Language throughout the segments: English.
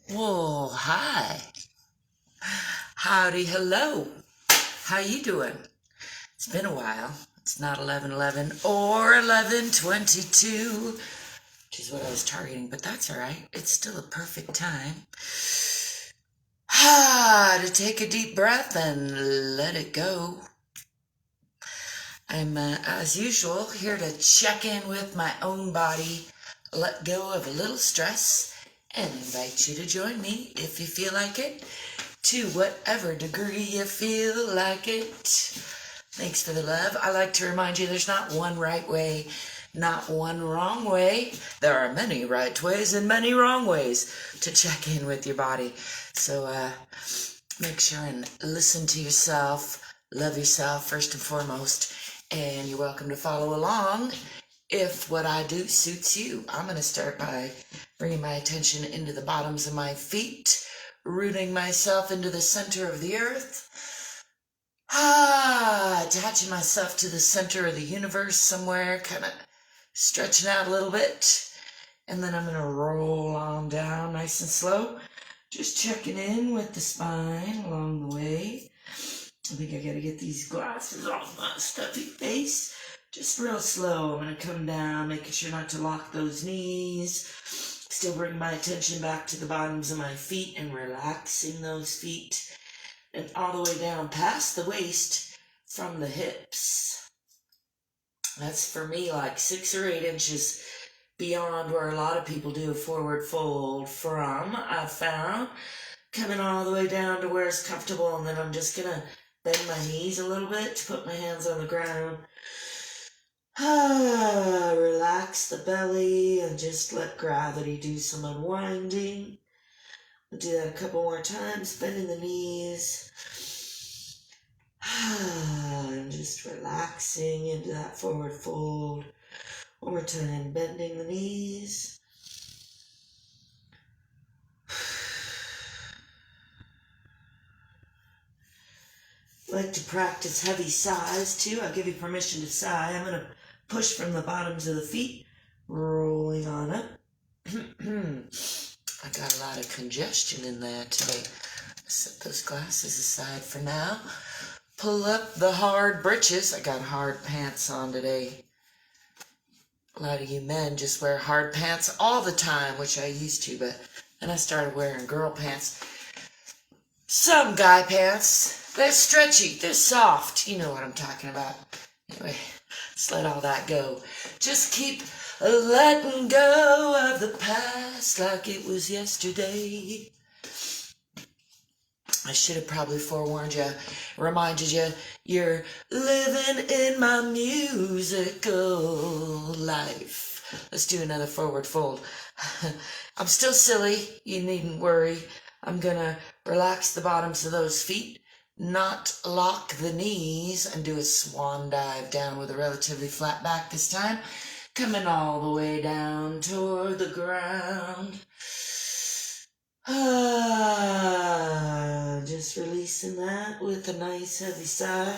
Well, hi. Howdy, hello. How you doing? It's been a while. It's not 11:11 or 11:22, which is what I was targeting, but that's all right. It's still a perfect time. To take a deep breath and let it go. I'm, as usual, here to check in with my own body, let go of a little stress, and invite you to join me if you feel like it, to whatever degree you feel like it. Thanks for the love. I like to remind you there's not one right way, not one wrong way. There are many right ways and many wrong ways to check in with your body. So make sure and listen to yourself, love yourself first and foremost, and you're welcome to follow along if what I do suits you. I'm going to start by bringing my attention into the bottoms of my feet, rooting myself into the center of the earth, attaching myself to the center of the universe somewhere, kind of stretching out a little bit, and then I'm going to roll on down nice and slow, just checking in with the spine along the way. I think I got to get these glasses off my stuffy face. Just real slow. I'm going to come down, making sure not to lock those knees. Still bring my attention back to the bottoms of my feet and relaxing those feet. And all the way down past the waist from the hips. That's for me like 6 or 8 inches beyond where a lot of people do a forward fold from, I've found. Coming all the way down to where it's comfortable, and then I'm just going to bend my knees a little bit to put my hands on the ground. Relax the belly and just let gravity do some unwinding. We'll do that a couple more times, bending the knees. And just relaxing into that forward fold. One more time, bending the knees. I like to practice heavy sighs too. I'll give you permission to sigh. I'm going to push from the bottoms of the feet, rolling on up. I got a lot of congestion in there today. Set those glasses aside for now. Pull up the hard britches. I got hard pants on today. A lot of you men just wear hard pants all the time, which I used to, but then I started wearing girl pants. Some guy pants. They're stretchy, they're soft. You know what I'm talking about. Anyway, let's let all that go. Just keep letting go of the past like it was yesterday. I should have probably forewarned you, reminded you, you're living in my musical life. Let's do another forward fold. I'm still silly, you needn't worry. I'm gonna relax the bottoms of those feet, not lock the knees, and do a swan dive down with a relatively flat back this time. Coming all the way down toward the ground. Just releasing that with a nice heavy sigh.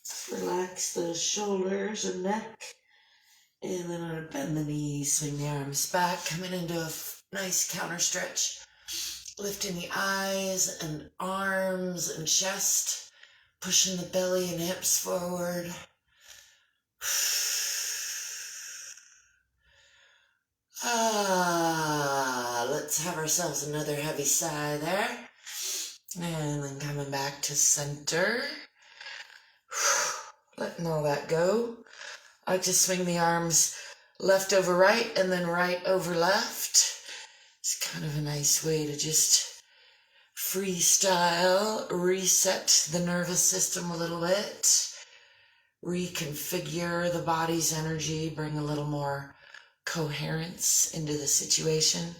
Just relax those shoulders and neck. And then I'm going to bend the knees, swing the arms back, coming into a nice counter stretch. Lifting the eyes and arms and chest, pushing the belly and hips forward. Let's have ourselves another heavy sigh there. And then coming back to center. Letting all that go. I like to swing the arms left over right and then right over left. It's kind of a nice way to just freestyle, reset the nervous system a little bit, reconfigure the body's energy, bring a little more coherence into the situation.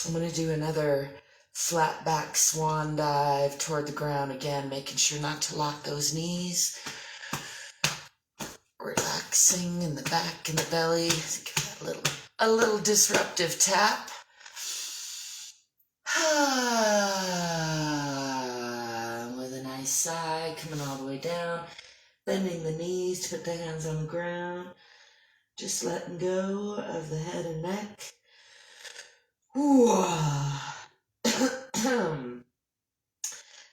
I'm going to do another flat back swan dive toward the ground again, making sure not to lock those knees. Relaxing in the back and the belly. Give that a little disruptive tap. With a nice sigh, coming all the way down, bending the knees to put the hands on the ground, just letting go of the head and neck.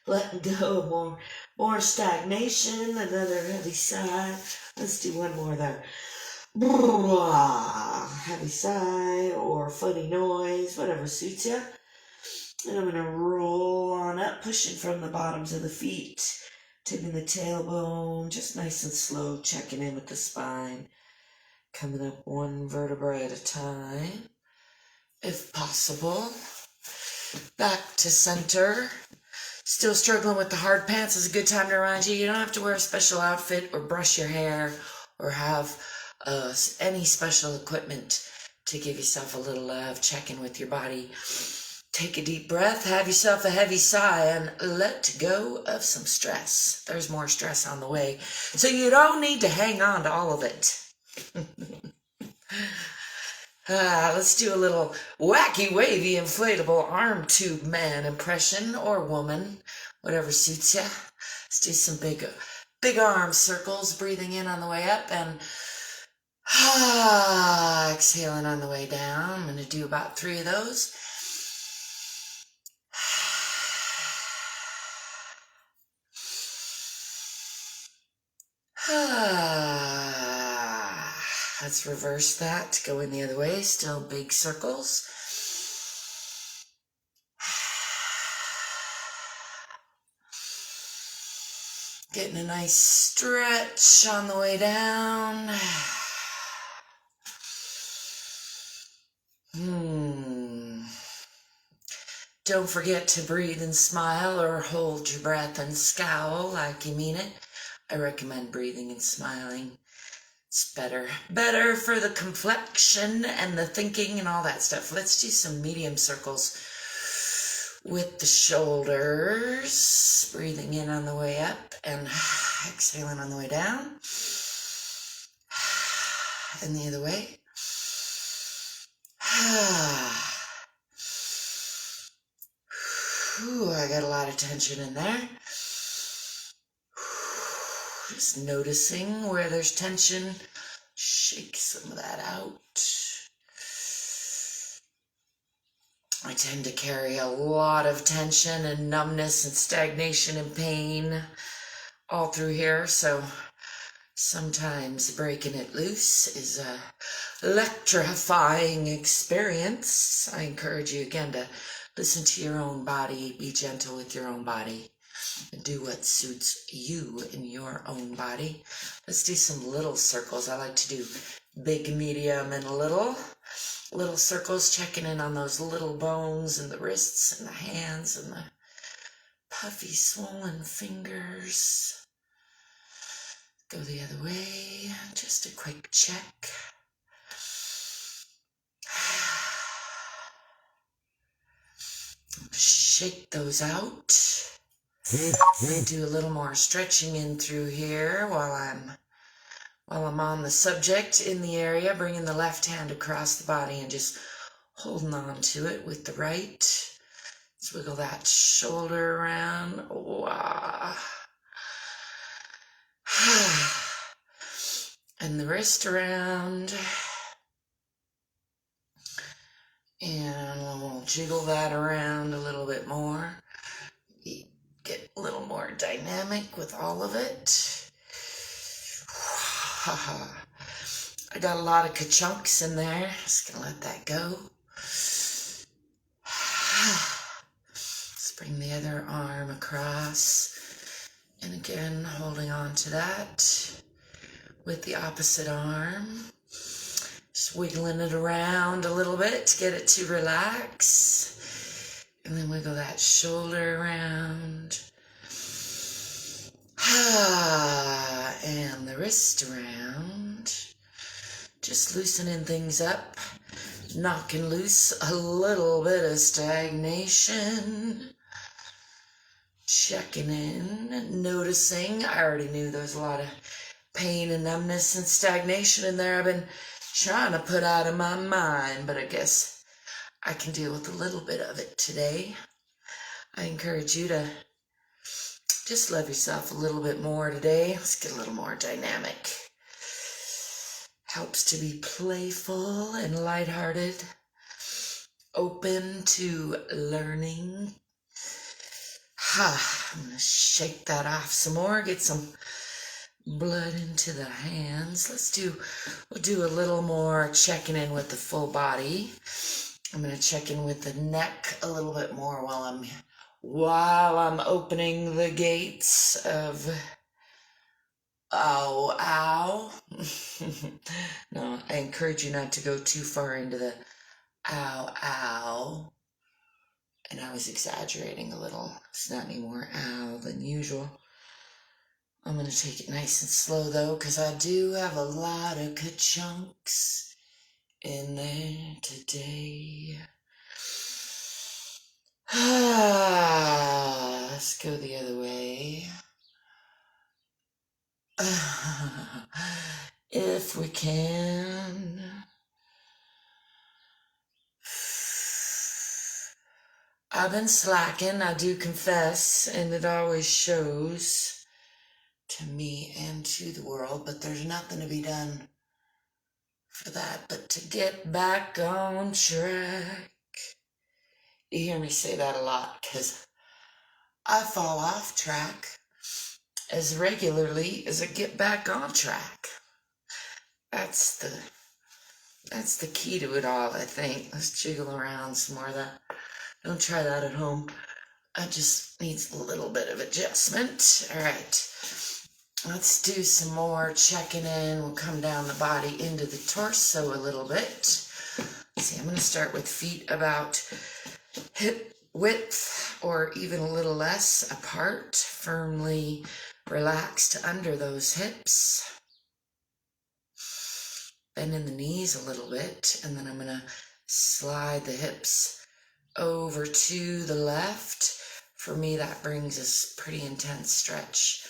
letting go of more stagnation. Another heavy sigh. Let's do one more there. Heavy sigh or funny noise, whatever suits you. And I'm going to roll on up, pushing from the bottoms of the feet, tipping the tailbone, just nice and slow, checking in with the spine, coming up one vertebra at a time, if possible. Back to center. Still struggling with the hard pants. Is a good time to remind you don't have to wear a special outfit or brush your hair or have any special equipment to give yourself a little love. Check in with your body. Take a deep breath, have yourself a heavy sigh, and let go of some stress. There's more stress on the way, so you don't need to hang on to all of it. Let's do a little wacky, wavy, inflatable arm tube man impression, or woman, whatever suits you. Let's do some big arm circles, breathing in on the way up, and exhaling on the way down. I'm going to do about 3 of those. Let's reverse that, go in the other way, still big circles. Getting a nice stretch on the way down. Don't forget to breathe and smile, or hold your breath and scowl like you mean it. I recommend breathing and smiling. It's better for the complexion and the thinking and all that stuff. Let's do some medium circles with the shoulders. Breathing in on the way up and exhaling on the way down. And the other way. I got a lot of tension in there. Just noticing where there's tension. Shake some of that out. I tend to carry a lot of tension and numbness and stagnation and pain all through here, so sometimes breaking it loose is a electrifying experience. I encourage you again to listen to your own body, be gentle with your own body, and do what suits you in your own body. Let's do some little circles. I like to do big, medium, and little circles, checking in on those little bones and the wrists and the hands and the puffy, swollen fingers. Go the other way, just a quick check. Shake those out. Do a little more stretching in through here while I'm on the subject in the area, bringing the left hand across the body and just holding on to it with the right. Let's wiggle that shoulder around. And the wrist around. And we'll jiggle that around a little bit more. Get a little more dynamic with all of it. I got a lot of ka-chunks in there. Just gonna let that go. Let's bring the other arm across. And again, holding on to that with the opposite arm. Just wiggling it around a little bit to get it to relax. And then wiggle that shoulder around. And the wrist around. Just loosening things up. Knocking loose a little bit of stagnation. Checking in, noticing. I already knew there was a lot of pain and numbness and stagnation in there. I've been trying to put out of my mind, but I guess I can deal with a little bit of it today. I encourage you to just love yourself a little bit more today. Let's get a little more dynamic. Helps to be playful and lighthearted, open to learning. I'm going to shake that off some more, get some blood into the hands. We'll do a little more checking in with the full body. I'm going to check in with the neck a little bit more while I'm opening the gates of ow. No, I encourage you not to go too far into the ow. And I was exaggerating a little. It's not any more ow than usual. I'm going to take it nice and slow though, because I do have a lot of ka-chunks in there today. Let's go the other way. If we can. I've been slacking, I do confess, and it always shows to me and to the world, but there's nothing to be done for that but to get back on track. You hear me say that a lot because I fall off track as regularly as I get back on track. That's the key to it all, I think. Let's jiggle around some more of that. Don't try that at home. It just needs a little bit of adjustment. All right. Let's do some more checking in. We'll come down the body into the torso a little bit. Let's see, I'm going to start with feet about hip width or even a little less apart, firmly relaxed under those hips. Bending the knees a little bit, and then I'm going to slide the hips over to the left. For me, that brings us pretty intense stretch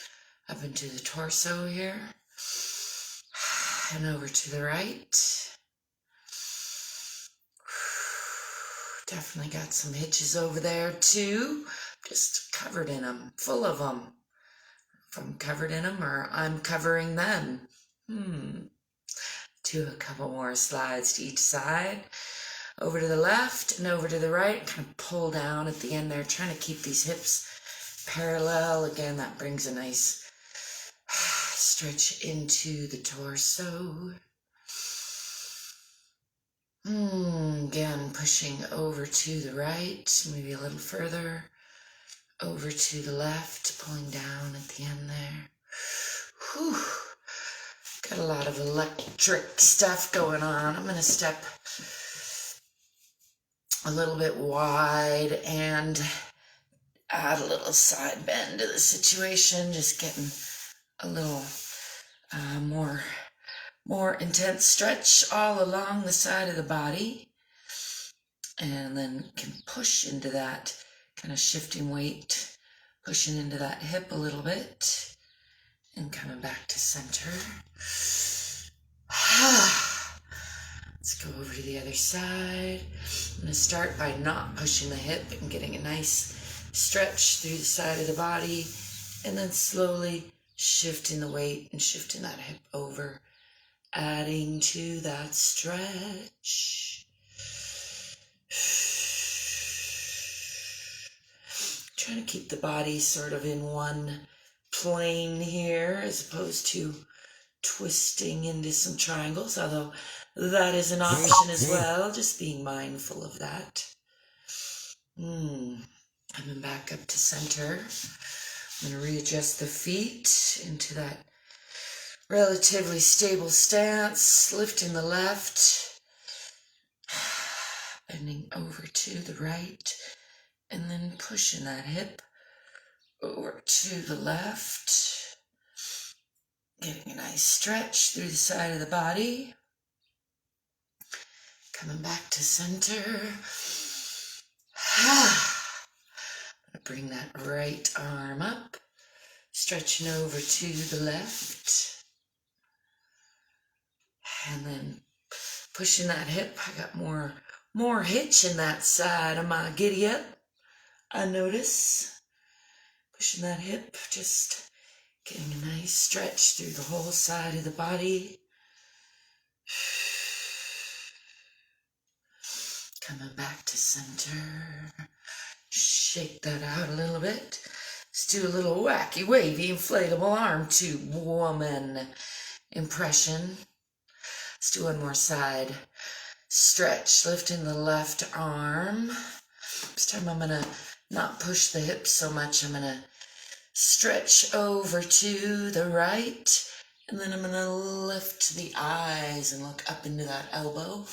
up into the torso here, and over to the right. Definitely got some hitches over there too, just covered in them, full of them. If I'm covered in them or I'm covering them. Do a couple more slides to each side. Over to the left and over to the right, kind of pull down at the end there, trying to keep these hips parallel. Again, that brings a nice stretch into the torso. Again, pushing over to the right, maybe a little further. Over to the left, pulling down at the end there. Whew. Got a lot of electric stuff going on. I'm going to step a little bit wide and add a little side bend to the situation, just getting a little more intense stretch all along the side of the body, and then can push into that kind of shifting weight, pushing into that hip a little bit and coming back to center. Let's go over to the other side. I'm going to start by not pushing the hip and getting a nice stretch through the side of the body, and then slowly shifting the weight and shifting that hip over, adding to that stretch. Trying to keep the body sort of in one plane here as opposed to twisting into some triangles, although that is an option as well, just being mindful of that. Coming back up to center. I'm going to readjust the feet into that relatively stable stance, lifting the left, bending over to the right, and then pushing that hip over to the left, getting a nice stretch through the side of the body. Coming back to center. I'm going to bring that right arm up, stretching over to the left, and then pushing that hip. I got more hitch in that side of my giddy up, I notice. Pushing that hip, just getting a nice stretch through the whole side of the body. Coming back to center. Shake that out a little bit. Let's do a little wacky, wavy, inflatable arm tube woman impression. Let's do one more side. Stretch, lifting the left arm. This time I'm gonna not push the hips so much. I'm gonna stretch over to the right, and then I'm gonna lift the eyes and look up into that elbow.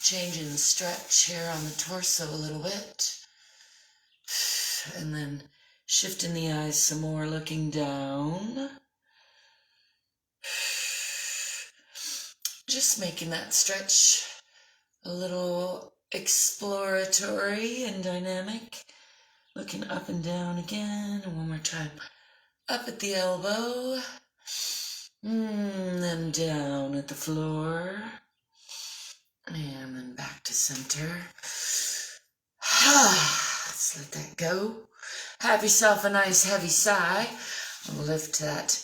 Changing the stretch here on the torso a little bit. And then shifting the eyes some more, looking down. Just making that stretch a little exploratory and dynamic. Looking up and down again. And one more time. Up at the elbow. Then down at the floor. And then back to center. Let's let that go. Have yourself a nice heavy sigh. I'll lift that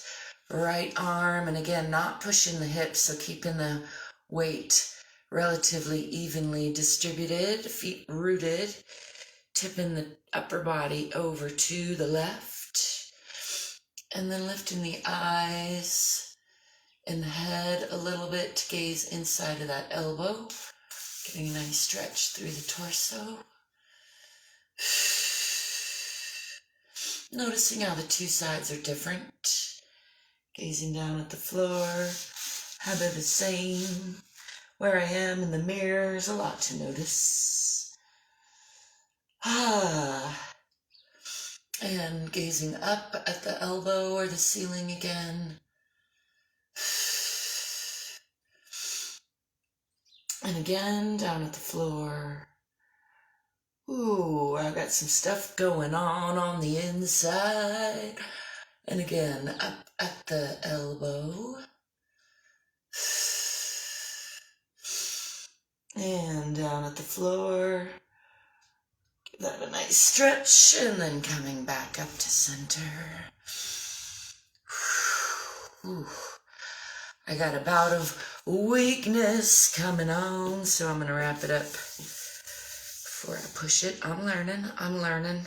right arm, and again, not pushing the hips, so keeping the weight relatively evenly distributed, feet rooted, tipping the upper body over to the left, and then lifting the eyes and the head a little bit to gaze inside of that elbow, getting a nice stretch through the torso. Noticing how the two sides are different. Gazing down at the floor, how they're the same. Where I am in the mirror is a lot to notice. And gazing up at the elbow or the ceiling again. And again, down at the floor. Ooh, I got some stuff going on the inside. And again, up at the elbow. And down at the floor. Give that a nice stretch. And then coming back up to center. Ooh. I got a bout of weakness coming on, so I'm going to wrap it up before I push it. I'm learning.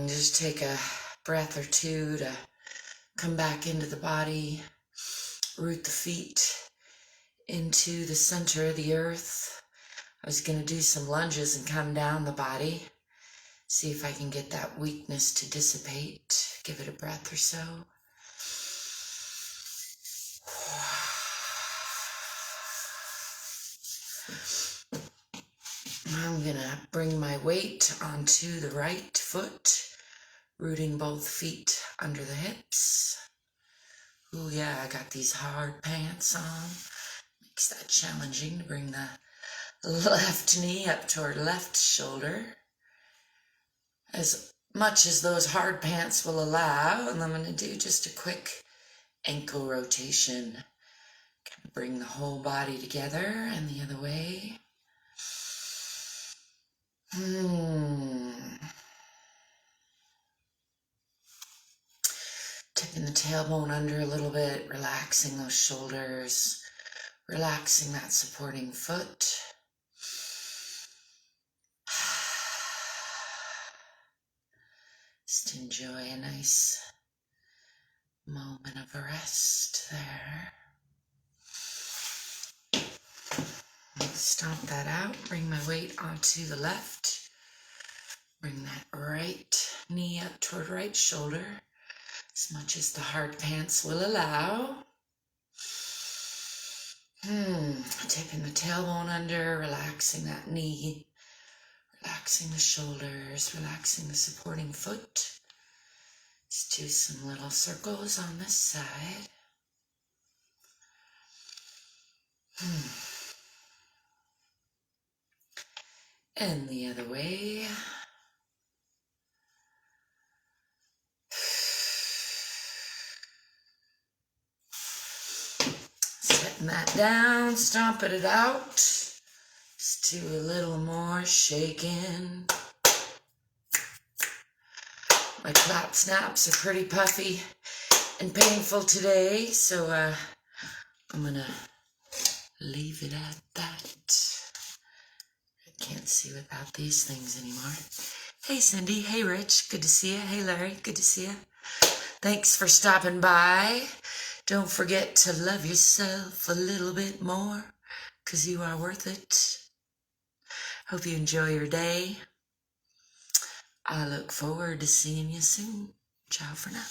Just take a breath or two to come back into the body, root the feet into the center of the earth. I was going to do some lunges and come down the body, see if I can get that weakness to dissipate. Give it a breath or so. I'm gonna bring my weight onto the right foot, rooting both feet under the hips. Ooh, yeah, I got these hard pants on. Makes that challenging to bring the left knee up toward left shoulder. As much as those hard pants will allow, and I'm gonna do just a quick ankle rotation. Kind of bring the whole body together and the other way. Tipping the tailbone under a little bit, relaxing those shoulders, relaxing that supporting foot. Just enjoy a nice moment of rest there. Stomp that out, bring my weight onto the left. Bring that right knee up toward right shoulder, as much as the hard pants will allow. Tipping the tailbone under, relaxing that knee, relaxing the shoulders, relaxing the supporting foot. Let's do some little circles on this side. And the other way. Setting that down, stomping it out. Just do a little more shaking. My clap snaps are pretty puffy and painful today, so I'm gonna leave it at that. I can't see without these things anymore. Hey Cindy, hey Rich, good to see you. Hey Larry, good to see you. Thanks for stopping by. Don't forget to love yourself a little bit more, 'cause you are worth it. Hope you enjoy your day. I look forward to seeing you soon. Ciao for now.